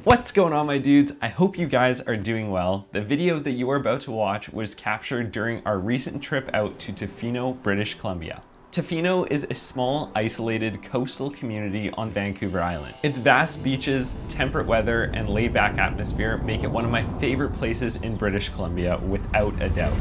What's going on, my dudes? I hope you guys are doing well. The video that you are about to watch was captured during our recent trip out to Tofino, British Columbia. Tofino is a small, isolated coastal community on Vancouver Island. Its vast beaches, temperate weather, and laid-back atmosphere make it one of my favorite places in British Columbia, without a doubt.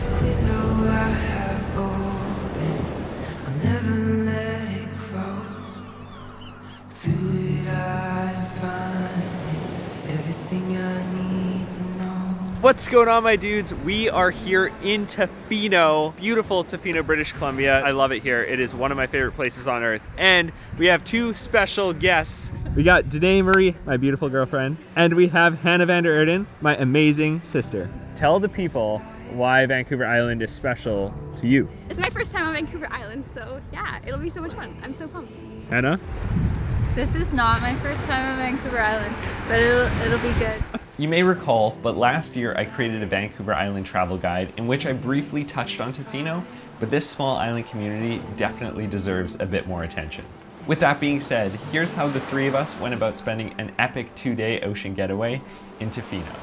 What's going on, my dudes? We are here in Tofino, beautiful Tofino, British Columbia. I love it here. It is one of my favorite places on earth. And we have two special guests. We got Danae Marie, my beautiful girlfriend, and we have Hannah van der Erden, my amazing sister. Tell the people why Vancouver Island is special to you. It's my first time on Vancouver Island, so yeah, it'll be so much fun. I'm so pumped. Hannah? This is not my first time on Vancouver Island, but it'll be good. You may recall, but last year I created a Vancouver Island travel guide in which I briefly touched on Tofino, but this small island community definitely deserves a bit more attention. With that being said, here's how the three of us went about spending an epic 2-day ocean getaway in Tofino.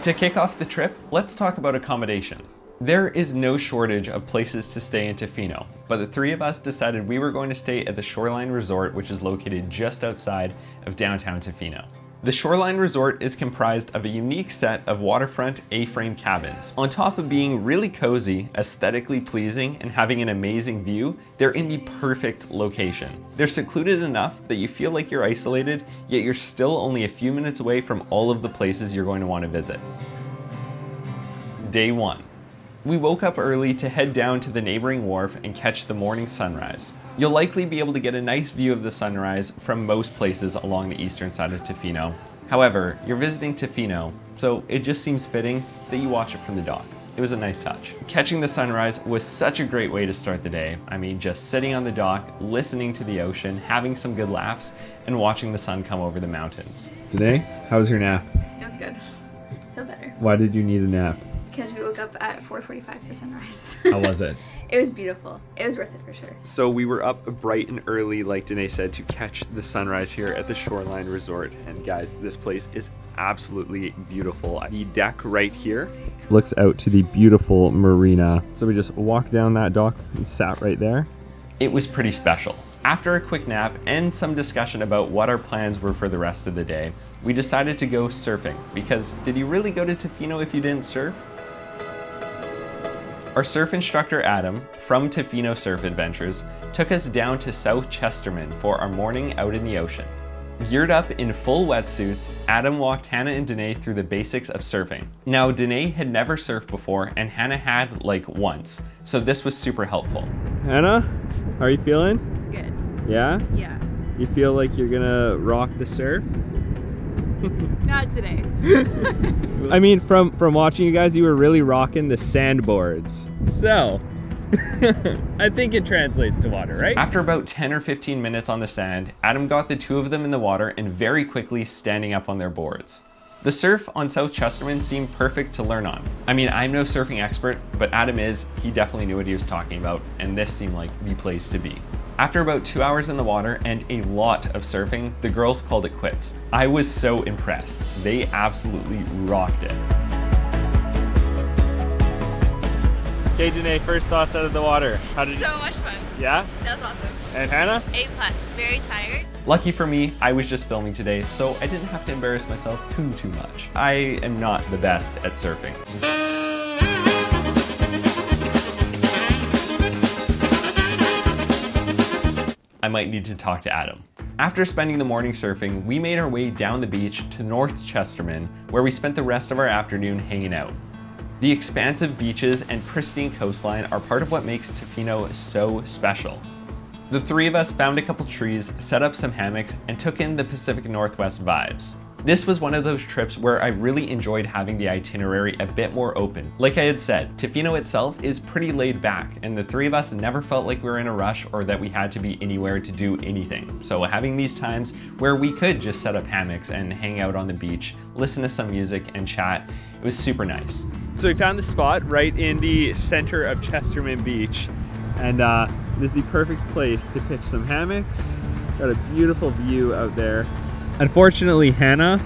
To kick off the trip, let's talk about accommodation. There is no shortage of places to stay in Tofino, but the three of us decided we were going to stay at the Shoreline Resort, which is located just outside of downtown Tofino. The Shoreline Resort is comprised of a unique set of waterfront A-frame cabins. On top of being really cozy, aesthetically pleasing, and having an amazing view, they're in the perfect location. They're secluded enough that you feel like you're isolated, yet you're still only a few minutes away from all of the places you're going to want to visit. Day 1. We woke up early to head down to the neighboring wharf and catch the morning sunrise. You'll likely be able to get a nice view of the sunrise from most places along the eastern side of Tofino. However, you're visiting Tofino, so it just seems fitting that you watch it from the dock. It was a nice touch. Catching the sunrise was such a great way to start the day. I mean, just sitting on the dock, listening to the ocean, having some good laughs, and watching the sun come over the mountains. Today, how was your nap? It was good. Feel better. Why did you need a nap? Because we woke up at 4:45 for sunrise. How was it? It was beautiful. It was worth it for sure. So we were up bright and early, like Danae said, to catch the sunrise here at the Shoreline Resort. And guys, this place is absolutely beautiful. The deck right here looks out to the beautiful marina. So we just walked down that dock and sat right there. It was pretty special. After a quick nap and some discussion about what our plans were for the rest of the day, we decided to go surfing, because did you really go to Tofino if you didn't surf? Our surf instructor, Adam, from Tofino Surf Adventures, took us down to South Chesterman for our morning out in the ocean. Geared up in full wetsuits, Adam walked Hannah and Danae through the basics of surfing. Now, Danae had never surfed before, and Hannah had like once, so this was super helpful. Hannah, how are you feeling? Good. Yeah? Yeah. You feel like you're gonna rock the surf? Not today. I mean, from watching you guys, you were really rocking the sandboards. So, I think it translates to water, right? After about 10 or 15 minutes on the sand, Adam got the two of them in the water and very quickly standing up on their boards. The surf on South Chesterman seemed perfect to learn on. I mean, I'm no surfing expert, but Adam is. He definitely knew what he was talking about, and this seemed like the place to be. After about 2 hours in the water and a lot of surfing, the girls called it quits. I was so impressed. They absolutely rocked it. Okay, Danae, first thoughts out of the water. How did So much fun. Yeah? That was awesome. And Hannah? A+. Very tired. Lucky for me, I was just filming today, so I didn't have to embarrass myself too much. I am not the best at surfing. I might need to talk to Adam. After spending the morning surfing, we made our way down the beach to North Chesterman, where we spent the rest of our afternoon hanging out. The expansive beaches and pristine coastline are part of what makes Tofino so special. The three of us found a couple trees, set up some hammocks, and took in the Pacific Northwest vibes. This was one of those trips where I really enjoyed having the itinerary a bit more open. Like I had said, Tofino itself is pretty laid back, and the three of us never felt like we were in a rush or that we had to be anywhere to do anything. So having these times where we could just set up hammocks and hang out on the beach, listen to some music and chat, it was super nice. So we found the spot right in the center of Chesterman Beach, and this is the perfect place to pitch some hammocks. Got a beautiful view out there. Unfortunately, Hannah,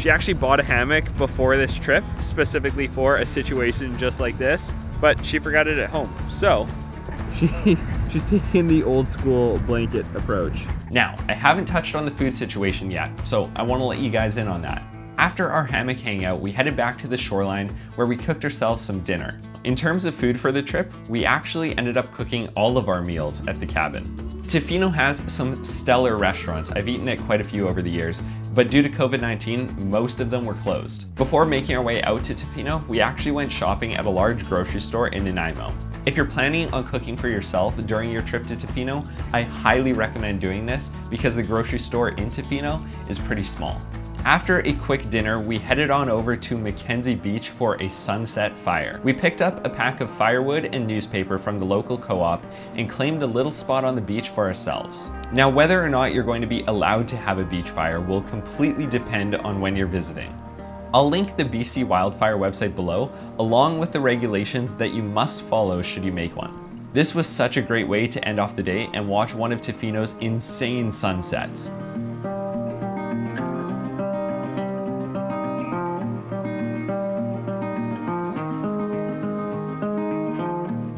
She actually bought a hammock before this trip, specifically for a situation just like this, but she forgot it at home. So she's taking the old school blanket approach. Now, I haven't touched on the food situation yet, so I want to let you guys in on that. After our hammock hangout, we headed back to the shoreline where we cooked ourselves some dinner. In terms of food for the trip, we actually ended up cooking all of our meals at the cabin. Tofino has some stellar restaurants. I've eaten at quite a few over the years, but due to COVID-19, most of them were closed. Before making our way out to Tofino, we actually went shopping at a large grocery store in Nanaimo. If you're planning on cooking for yourself during your trip to Tofino, I highly recommend doing this because the grocery store in Tofino is pretty small. After a quick dinner, we headed on over to Mackenzie Beach for a sunset fire. We picked up a pack of firewood and newspaper from the local co-op and claimed a little spot on the beach for ourselves. Now, whether or not you're going to be allowed to have a beach fire will completely depend on when you're visiting. I'll link the BC Wildfire website below, along with the regulations that you must follow should you make one. This was such a great way to end off the day and watch one of Tofino's insane sunsets.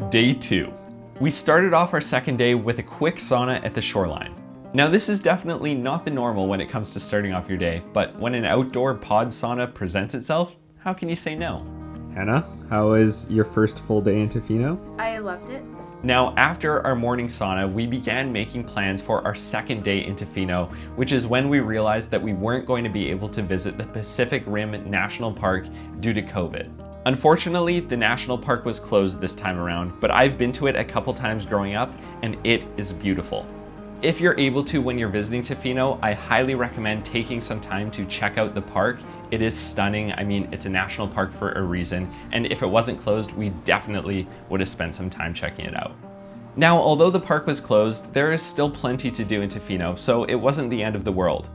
Day 2. We started off our second day with a quick sauna at the shoreline. Now, this is definitely not the normal when it comes to starting off your day, but when an outdoor pod sauna presents itself, how can you say no? Hannah, how was your first full day in Tofino? I loved it. Now, after our morning sauna, we began making plans for our second day in Tofino, which is when we realized that we weren't going to be able to visit the Pacific Rim National Park due to COVID. Unfortunately, the national park was closed this time around, but I've been to it a couple times growing up, and it is beautiful. If you're able to when you're visiting Tofino, I highly recommend taking some time to check out the park. It is stunning. I mean, it's a national park for a reason, and if it wasn't closed, we definitely would have spent some time checking it out. Now, although the park was closed, there is still plenty to do in Tofino, so it wasn't the end of the world.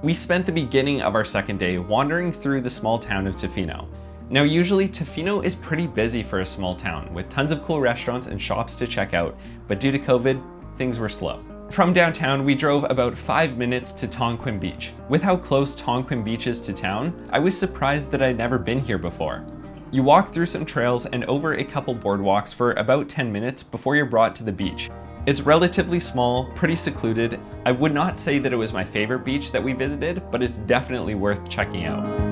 We spent the beginning of our second day wandering through the small town of Tofino. Now, usually Tofino is pretty busy for a small town with tons of cool restaurants and shops to check out, but due to COVID, things were slow. From downtown, we drove about 5 minutes to Tonquin Beach. With how close Tonquin Beach is to town, I was surprised that I'd never been here before. You walk through some trails and over a couple boardwalks for about 10 minutes before you're brought to the beach. It's relatively small, pretty secluded. I would not say that it was my favorite beach that we visited, but it's definitely worth checking out.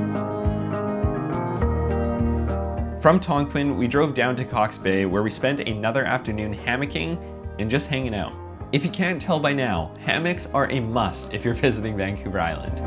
From Tonquin, we drove down to Cox Bay where we spent another afternoon hammocking and just hanging out. If you can't tell by now, hammocks are a must if you're visiting Vancouver Island.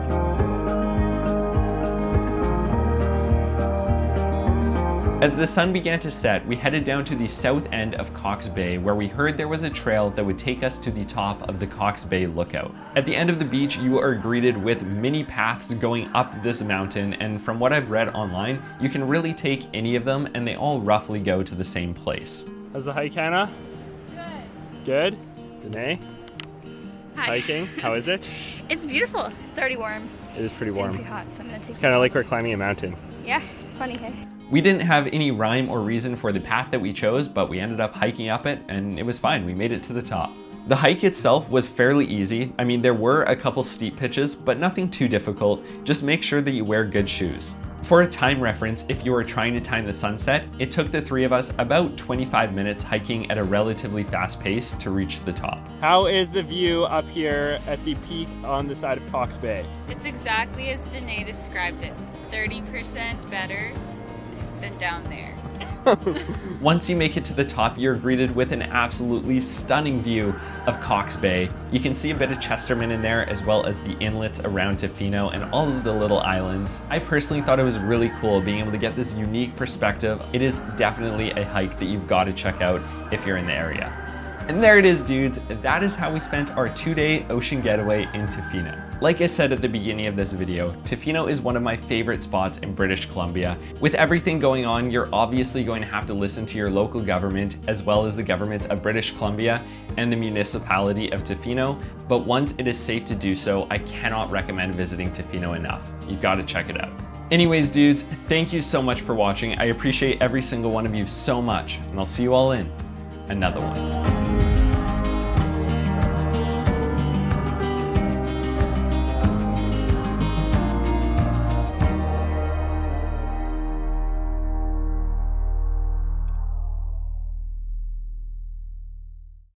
As the sun began to set, we headed down to the south end of Cox Bay where we heard there was a trail that would take us to the top of the Cox Bay Lookout. At the end of the beach, you are greeted with mini paths going up this mountain, and from what I've read online, you can really take any of them and they all roughly go to the same place. How's the hike, Hannah? Good. Good? Danae? Hi. Hiking, how is it? It's beautiful. It's already warm. It is pretty warm. It's pretty hot, so I'm gonna take It's kind of like we're climbing a mountain. Yeah, funny, hey? We didn't have any rhyme or reason for the path that we chose, but we ended up hiking up it and it was fine. We made it to the top. The hike itself was fairly easy. I mean, there were a couple steep pitches, but nothing too difficult. Just make sure that you wear good shoes. For a time reference, if you were trying to time the sunset, it took the three of us about 25 minutes hiking at a relatively fast pace to reach the top. How is the view up here at the peak on the side of Cox Bay? It's exactly as Danae described it. 30% better than down there. Once you make it to the top, you're greeted with an absolutely stunning view of Cox Bay. You can see a bit of Chesterman in there, as well as the inlets around Tofino and all of the little islands. I personally thought it was really cool being able to get this unique perspective. It is definitely a hike that you've got to check out if you're in the area. And there it is, dudes. That is how we spent our 2-day ocean getaway in Tofino. Like I said at the beginning of this video, Tofino is one of my favorite spots in British Columbia. With everything going on, you're obviously going to have to listen to your local government, as well as the government of British Columbia and the municipality of Tofino. But once it is safe to do so, I cannot recommend visiting Tofino enough. You've got to check it out. Anyways, dudes, thank you so much for watching. I appreciate every single one of you so much, and I'll see you all in another one.